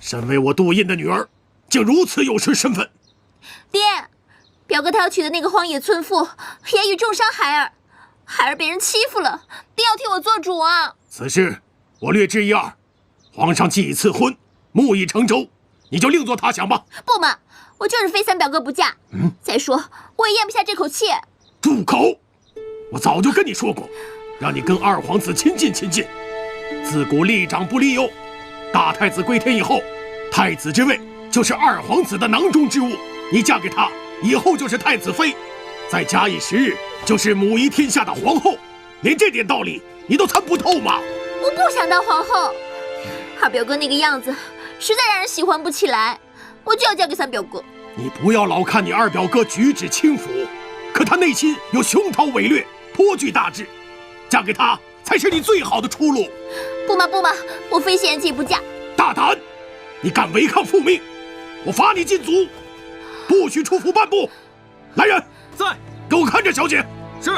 身为我杜印的女儿，竟如此有失身份。爹，表哥他要娶的那个荒野村妇，言语重伤孩儿，孩儿被人欺负了，爹要替我做主啊！此事我略知一二，皇上既已赐婚，木已成舟，你就另作他想吧。不嘛，我就是非三表哥不嫁。再说我也咽不下这口气。住口！我早就跟你说过，让你跟二皇子亲近亲近。自古立长不立幼，大太子归天以后，太子之位就是二皇子的囊中之物。你嫁给他以后就是太子妃，再假以时日，就是母仪天下的皇后。连这点道理你都参不透吗？我不想当皇后，二表哥那个样子实在让人喜欢不起来，我就要嫁给三表哥。你不要老看你二表哥举止轻浮，可他内心有雄韬伟略，颇具大志，嫁给他才是你最好的出路。不嘛，我非谢云奇不嫁。大胆！你敢违抗父命，我罚你禁足，不许出府半步。来人，在，给我看着小姐。是。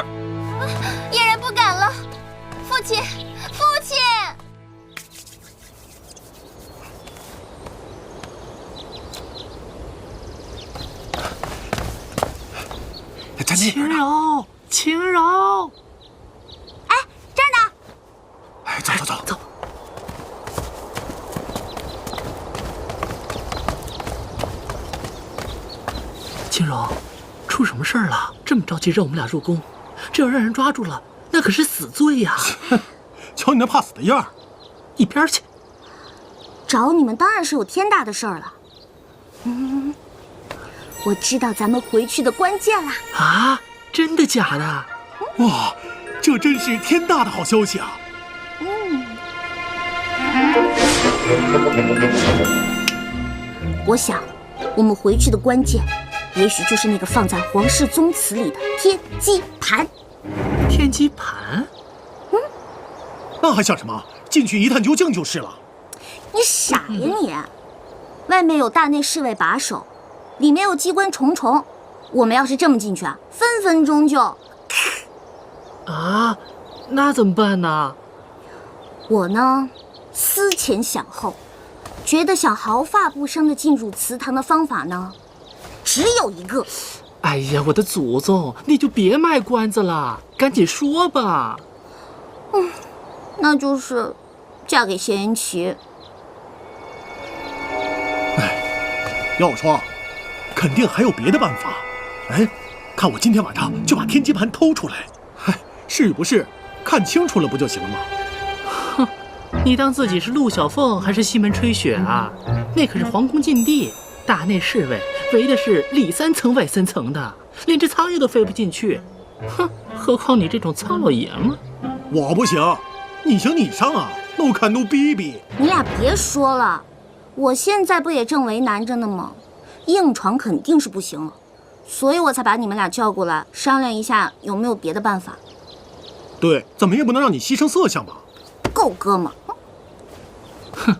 嫣然不敢了，父亲，父亲！晴柔，哎，这儿呢。哎，走。晴柔，出什么事儿了？这么着急让我们俩入宫，这要让人抓住了，那可是死罪呀！瞧你那怕死的样儿，一边去！找你们当然是有天大的事儿了。我知道咱们回去的关键啦！啊，真的假的？哇，这真是天大的好消息啊！我想，我们回去的关键，也许就是那个放在皇室宗祠里的天机盘。天机盘？那还想什么？进去一探究竟就是了。你傻呀你！外面有大内侍卫把守，里面有机关重重，我们要是这么进去啊，分分钟就……啊，那怎么办呢？我呢，思前想后，觉得想毫发不伤地进入祠堂的方法呢，只有一个。哎呀，我的祖宗，你就别卖关子了，赶紧说吧。那就是嫁给谢云奇。要我说，肯定还有别的办法。哎，看我今天晚上就把天机盘偷出来。嗨，是与不是，看清楚了不就行了吗？哼，你当自己是陆小凤还是西门吹雪啊？那可是皇宫禁地，大内侍卫围的是里3层外3层的，连只苍蝇都飞不进去。哼，何况你这种糙老爷们。我不行，你行你上啊，no can no baby。你俩别说了，我现在不也正为难着呢吗？硬闯肯定是不行了，所以我才把你们俩叫过来商量一下有没有别的办法。对，怎么也不能让你牺牲色相吧？够哥们。哼，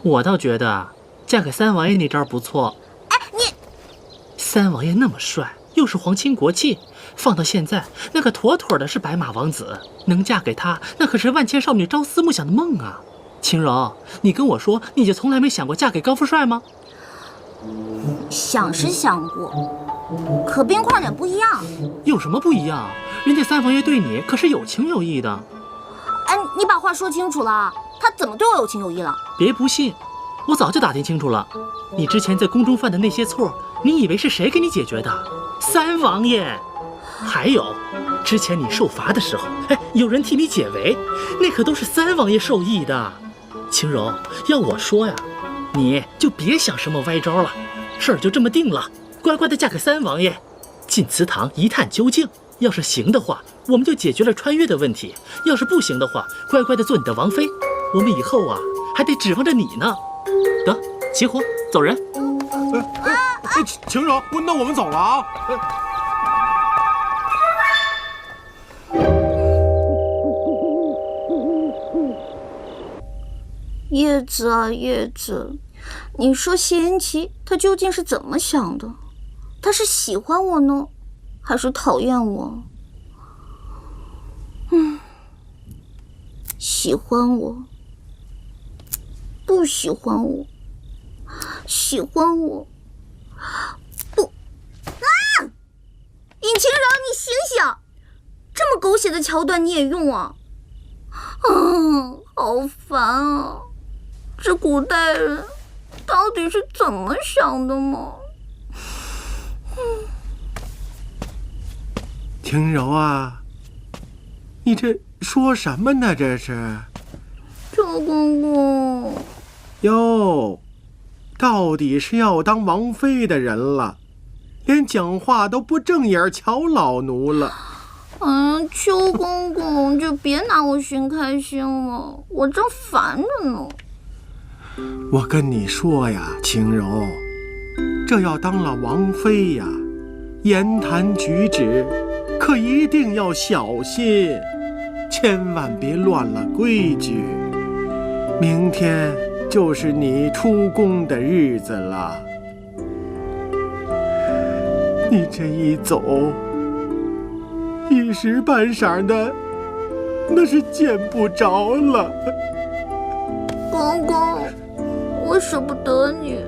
我倒觉得嫁给三王爷那招不错。哎，你三王爷那么帅，又是皇亲国戚，放到现在，那个妥妥的是白马王子，能嫁给他，那可是万千少女朝思暮想的梦啊！晴柔，你跟我说，你就从来没想过嫁给高富帅吗？想是想过，可冰块脸不一样。有什么不一样？人家三王爷对你可是有情有义的。哎，你把话说清楚了，他怎么对我有情有义了？别不信，我早就打听清楚了。你之前在宫中犯的那些错，你以为是谁给你解决的？三王爷。还有，之前你受罚的时候，有人替你解围，那可都是三王爷授意的。青柔，要我说呀，你就别想什么歪招了，事儿就这么定了，乖乖的嫁给三王爷，进祠堂一探究竟。要是行的话，我们就解决了穿越的问题；要是不行的话，乖乖的做你的王妃。我们以后啊，还得指望着你呢。得，起火，走人。晴柔，那我们走了啊。叶子啊叶子，你说谢言齐他究竟是怎么想的？他是喜欢我呢，还是讨厌我？喜欢我，不喜欢我，喜欢我，不啊！尹晴柔，你醒醒！这么狗血的桥段你也用啊？好烦啊！这古代人到底是怎么想的嘛？晴柔啊，你这说什么呢？这是，周公公。哟，到底是要当王妃的人了，连讲话都不正眼瞧老奴了。邱公公就别拿我寻开心了，我正烦着呢。我跟你说呀，晴柔，这要当了王妃呀，言谈举止可一定要小心，千万别乱了规矩。明天就是你出宫的日子了，你这一走，一时半晌的，那是见不着了。公公，我舍不得你。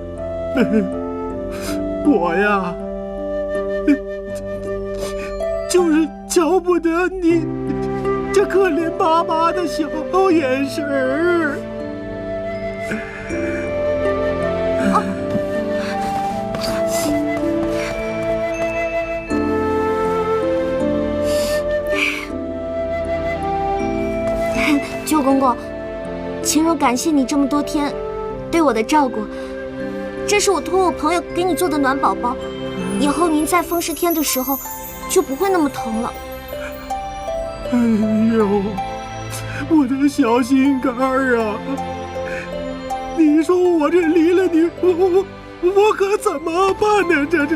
我呀，就是瞧不得你这可怜巴巴的小眼神儿。邱公公，晴柔感谢你这么多天对我的照顾，这是我托我朋友给你做的暖宝宝，以后您在风湿天的时候就不会那么疼了。哎呦，我的小心肝儿啊！你说我这离了你，我可怎么办呢？这，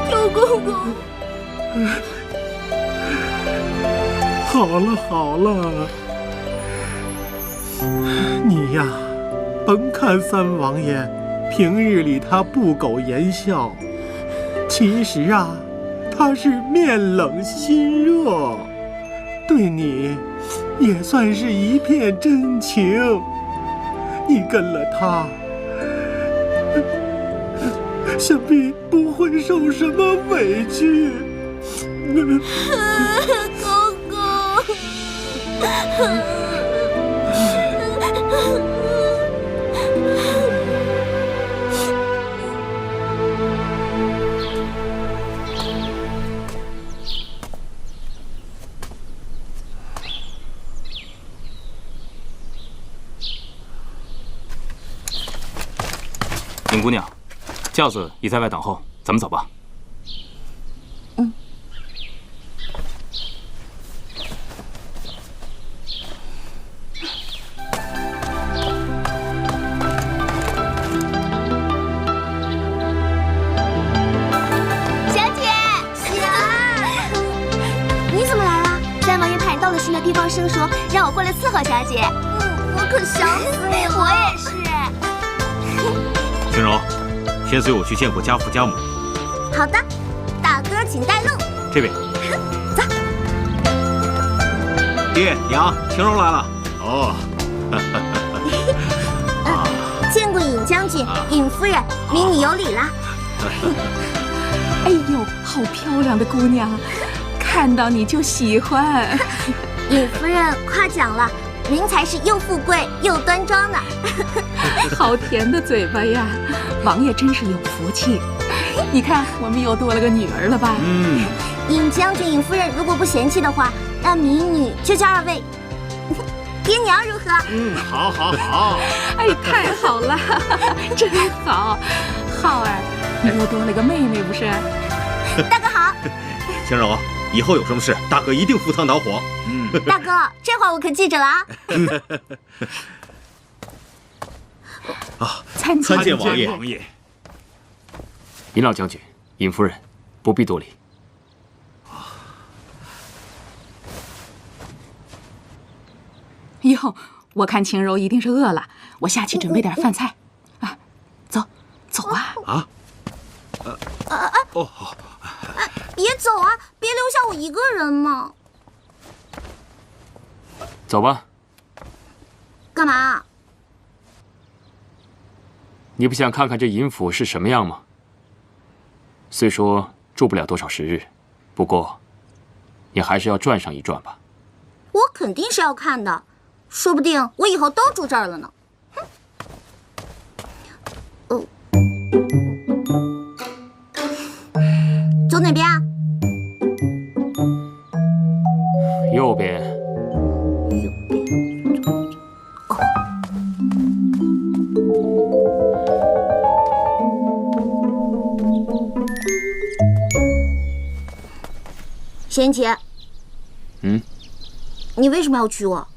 邱公公。好了，你呀，甭看三王爷平日里他不苟言笑，其实啊，他是面冷心热，对你也算是一片真情。你跟了他，想必不会受什么委屈。公公。尹姑娘，轿子已在外等候，咱们走吧。地方声说让我过来伺候小姐，我可想死你了。我也是。晴柔，先随我去见过家父家母。好的，大哥请带路。这边。走。爹娘，晴柔来了。哦。见过尹将军、尹夫人，明你有礼啦。哎呦，好漂亮的姑娘，看到你就喜欢。尹夫人夸奖了，您才是又富贵又端庄呢。好甜的嘴巴呀，王爷真是有福气。你看，我们又多了个女儿了吧？尹将军、尹夫人如果不嫌弃的话，那民女就叫二位爹娘如何？好，好，好。哎，太好了，真好。浩儿，你又多了个妹妹不是？大哥好。青柔，以后有什么事，大哥一定赴汤蹈火。大哥，这话我可记着了啊。参见王爷。尹老将军、尹夫人，不必多礼。哟，我看晴柔一定是饿了，我下去准备点饭菜。啊，走啊！别走啊，别留下我一个人嘛。走吧。干嘛？你不想看看这尹府是什么样吗？虽说住不了多少时日，不过你还是要转上一转吧。我肯定是要看的，说不定我以后都住这儿了呢。走哪边啊？右边。贤姐，你为什么要娶我？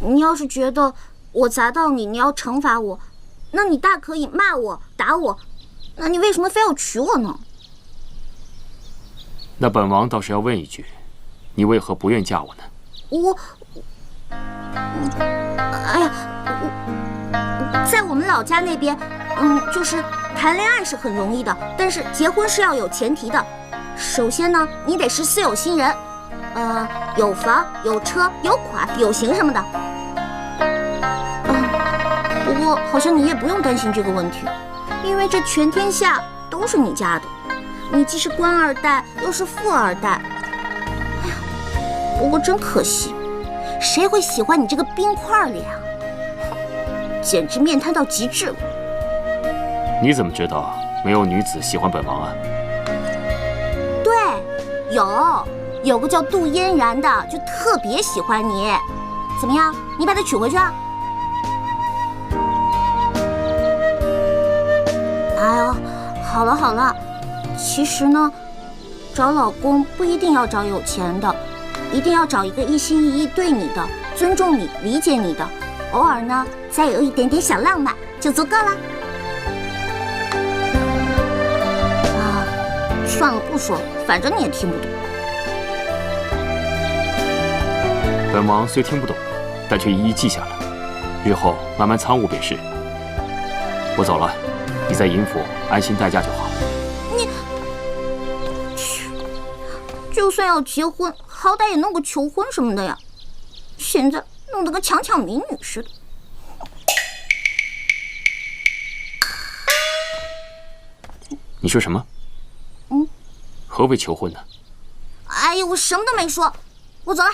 你要是觉得我砸到你，你要惩罚我，那你大可以骂我、打我，那你为什么非要娶我呢？那本王倒是要问一句，你为何不愿嫁我呢？哎呀，在我们老家那边，就是谈恋爱是很容易的，但是结婚是要有前提的。首先呢，你得是四有新人，有房、有车、有款、有型什么的。不过好像你也不用担心这个问题，因为这全天下都是你家的，你既是官二代，又是富二代。哎呀，不过真可惜，谁会喜欢你这个冰块脸啊？简直面瘫到极致了。你怎么知道没有女子喜欢本王啊？对，有个叫杜嫣然的，就特别喜欢你。怎么样，你把她娶回去啊？哎呦，好了，其实呢，找老公不一定要找有钱的，一定要找一个一心一意对你的，尊重你、理解你的，偶尔呢再有一点点小浪漫就足够了。算了，不说，反正你也听不懂。本王虽听不懂，但却一一记下了，日后慢慢参悟便是。我走了，你在尹府安心待嫁就好。你，就算要结婚，好歹也弄个求婚什么的呀，现在弄得跟强抢民女似的。你说什么？何为求婚呢？哎呀，我什么都没说，我走了。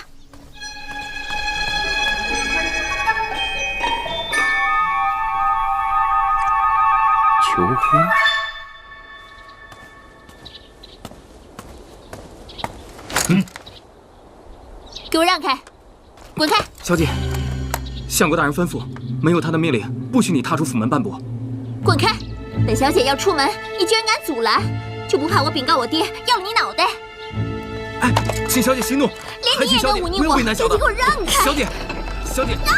求婚？给我让开，滚开！小姐，相国大人吩咐，没有他的命令，不许你踏出府门半步。滚开！本小姐要出门，你居然敢阻拦！就不怕我禀告我爹，要了你脑袋？哎，请小姐息怒，连你也能忤逆我！不要为难小的。给我让开！小姐，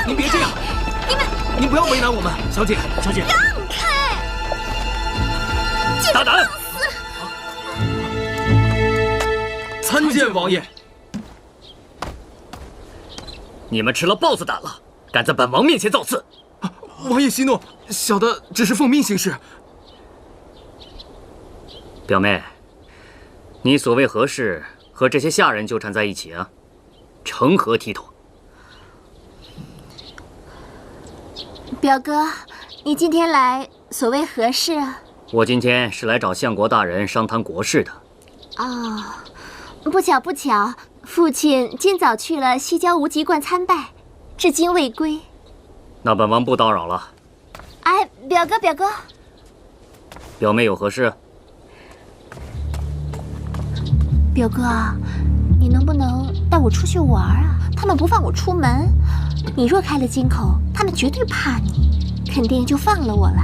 您别这样，您不要为难我们，小姐。让开！大胆！参见王爷。你们吃了豹子胆了，敢在本王面前造次！王爷息怒，小的只是奉命行事。表妹，你所为何事和这些下人纠缠在一起啊？成何体统？表哥，你今天来所为何事啊？我今天是来找相国大人商谈国事的。哦，不巧，父亲今早去了西郊无极观参拜，至今未归。那本王不叨扰了。哎，表哥，表哥，表妹有何事？表哥，你能不能带我出去玩啊？他们不放我出门，你若开了金口，他们绝对怕你，肯定就放了我了。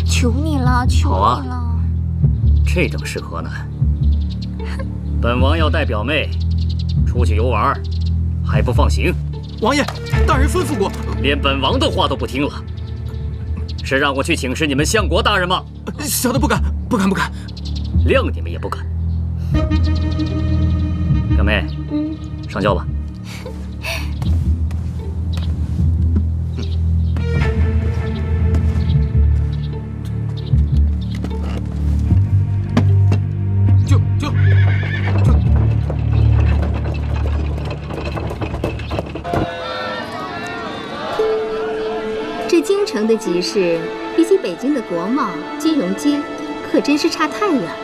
求你了，求你了！这正是何难？本王要带表妹出去游玩，还不放行？王爷，大人吩咐过，连本王的话都不听了，是让我去请示你们相国大人吗？小的不敢，不敢，不敢。谅你们也不敢。表妹，上轿吧。这京城的集市，比起北京的国贸、金融街，可真是差太远了。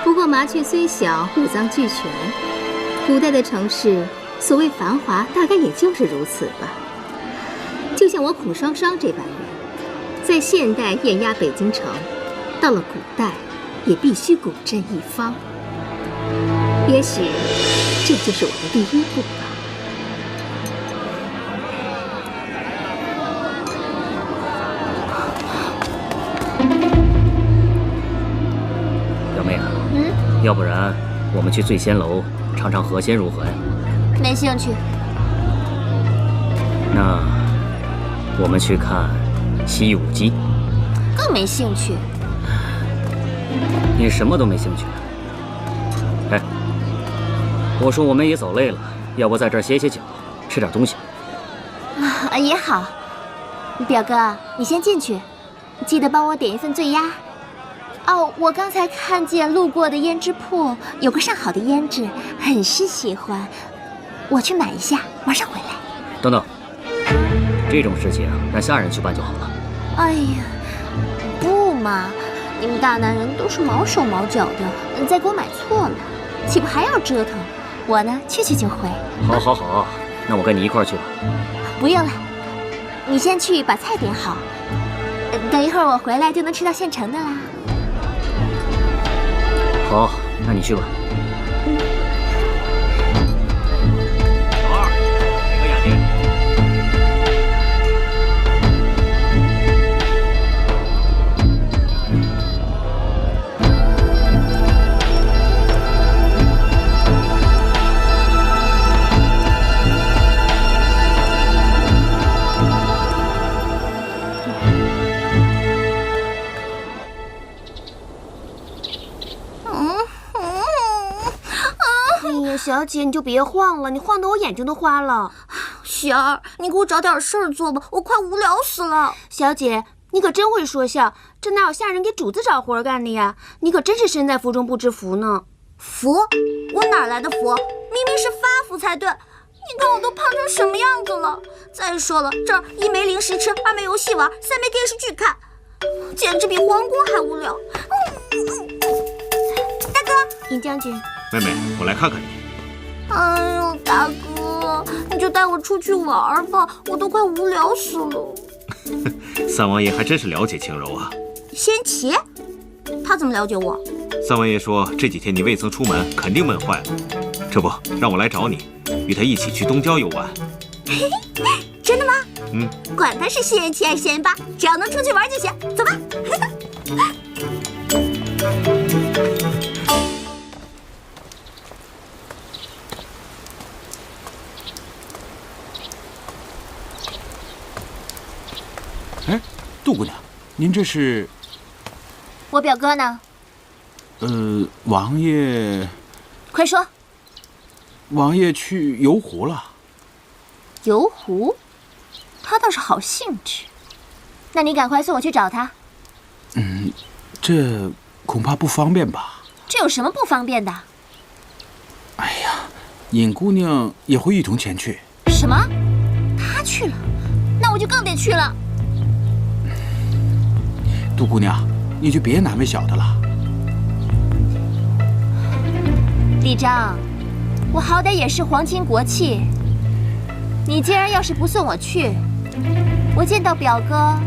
不过麻雀虽小，五脏俱全。古代的城市，所谓繁华，大概也就是如此吧。就像我孔双双这般人，在现代艳压北京城，到了古代，也必须古镇一方。也许，这就是我的第一步吧。表妹啊，要不然我们去醉仙楼尝尝河鲜如何呀？没兴趣。那我们去看西域舞姬，更没兴趣。你什么都没兴趣？哎，我说我们也走累了，要不在这儿歇歇脚，吃点东西？啊，也好。表哥，你先进去，记得帮我点一份醉鸭。哦，我刚才看见路过的胭脂铺有个上好的胭脂，很是喜欢，我去买一下，马上回来。等等，这种事情让下人去办就好了。哎呀，不嘛，你们大男人都是毛手毛脚的，再给我买错了，岂不还要折腾？我呢，去就回。好，好，好，那我跟你一块儿去吧。不用了，你先去把菜点好，等一会儿我回来就能吃到现成的啦。好，那你去吧。小二，给个雅典。小姐，你就别晃了，你晃得我眼睛都花了。雪儿，你给我找点事儿做吧，我快无聊死了。小姐，你可真会说笑，这哪有下人给主子找活干的呀？你可真是身在福中不知福呢。福？我哪来的福？明明是发福才对。你看我都胖成什么样子了？再说了，这儿一没零食吃，二没游戏玩，三没电视剧看，简直比皇宫还无聊。大哥，尹将军。妹妹，我来看看你。哎呦，大哥，你就带我出去玩吧，我都快无聊死了。三王爷还真是了解轻柔啊。仙琪，他怎么了解我？三王爷说这几天你未曾出门，肯定闷坏了。这不，让我来找你，与他一起去东郊游玩。真的吗？管他是仙七还是仙八，只要能出去玩就行。走吧。哎，杜姑娘，您这是？我表哥呢？王爷。快说。王爷去游湖了。游湖？他倒是好兴致。那你赶快送我去找他。这恐怕不方便吧？这有什么不方便的？哎呀，尹姑娘也会一同前去。什么？她去了？那我就更得去了。杜姑娘，你就别难为小的了。李章，我好歹也是皇亲国戚，你既然要是不送我去，我见到表哥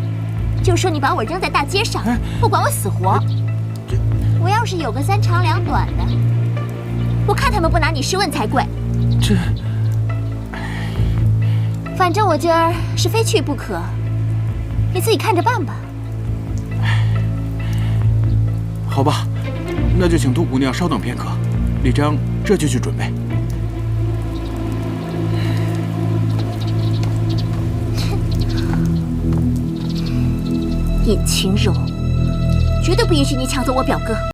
就说你把我扔在大街上，不管我死活。我要是有个3长2短的，我看他们不拿你试问才怪。反正我今儿是非去不可，你自己看着办吧。好吧，那就请杜姑娘稍等片刻，李章这就去准备。尹晴柔，绝对不允许你抢走我表哥。